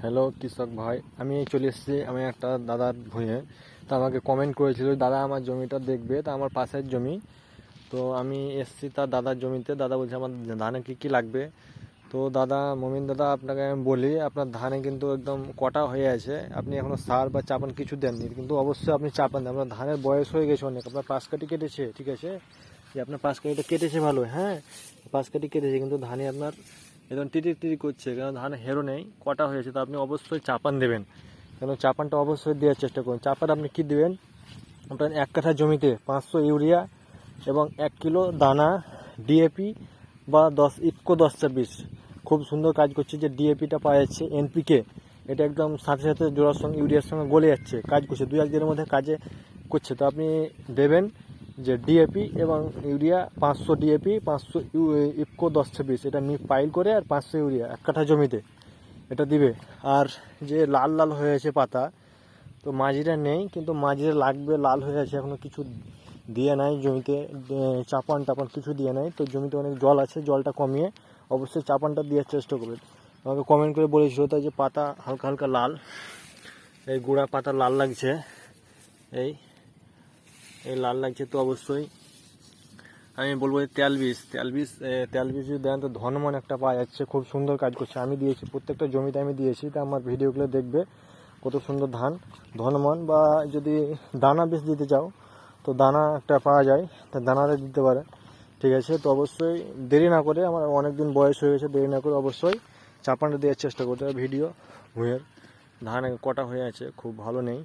Hello কৃষক ভাই, আমি চলে এসেছি আমি একটা দাদার ভুঁয়ে। তা আমাকে কমেন্ট করেছিল দাদা আমার জমিটা দেখবে, তা আমার পাশের জমি। তো আমি এসেছি তার দাদার জমিতে। দাদা বলছে আমার ধানে কী কী লাগবে। তো দাদা মমিন দাদা, আপনাকে আমি বলি, আপনার ধানে কিন্তু একদম কটা হয়ে আছে, আপনি এখনও সার বা চাপান কিছু দেননি, কিন্তু অবশ্যই আপনি চাপান দেন। আপনার ধানের বয়স হয়ে গেছে অনেক, আপনার পাশ কাটি কেটেছে, ঠিক আছে, যে আপনার পাশ কাটিটা কেটেছে ভালো, হ্যাঁ পাশ কাটি কেটেছে, কিন্তু ধানে আপনার একদম টিটি টিটি করছে, কারণ ধান হেরো নেই, কটা হয়েছে। তো আপনি অবশ্যই চাপান দেবেন, কেন চাপানটা অবশ্যই দেওয়ার চেষ্টা করুন। চাপান আপনি কী দেবেন, আপনার 1 কাঠা জমিতে 500 ইউরিয়া এবং 1 কিলো দানা ডিএপি বা 10 ইফকো 10-26 খুব সুন্দর কাজ করছে। যে ডিএপিটা পাওয়া যাচ্ছে এনপিকে, এটা একদম সাথে সাথে জোড়ার সঙ্গে ইউরিয়ার সঙ্গে গলে যাচ্ছে, কাজ করছে 2-1 দিনের মধ্যে কাজে করছে। তো আপনি দেবেন যে ডিএপি এবং ইউরিয়া 500 ডিএপি 500 ইফকো 10-26, এটা পাইল করে, আর 500 ইউরিয়া 1 কাঠা জমিতে এটা দিবে। আর যে লাল লাল হয়েছে পাতা, তো মাঝিরা নেই, কিন্তু মাঝিরা লাগবে, লাল হয়ে আছে, এখনও কিছু দিয়ে নাই জমিতে, চাপান টাপান কিছু দিয়ে নাই। তো জমিতে অনেক জল আছে, জলটা কমিয়ে অবশ্যই চাপানটা দেওয়ার চেষ্টা করবেন। আমাকে কমেন্ট করে বলেছিল তাই, যে পাতা হালকা হালকা লাল, এই গোড়া পাতা লাল লাগছে, এই এই লাল লাগছে। তো অবশ্যই আমি বলবো যে তেল বীজ যদি দেন তো ধনমন একটা পাওয়া যাচ্ছে, খুব সুন্দর কাজ করছে। আমি দিয়েছি প্রত্যেকটা জমিতে, আমি দিয়েছি, তা আমার ভিডিওগুলো দেখবে কত সুন্দর ধান ধনমন। বা যদি দানা বীজ দিতে চাও তো দানা একটা পাওয়া যায়, তা দানাটা দিতে পারে, ঠিক আছে। তো অবশ্যই দেরি না করে, আমার অনেক দিন বয়স হয়ে গেছে, দেরি না করে অবশ্যই চাপানটা দেওয়ার চেষ্টা করতে হবে। ভিডিও ভুঁয়ের ধান কটা হয়ে আছে, খুব ভালো নেই।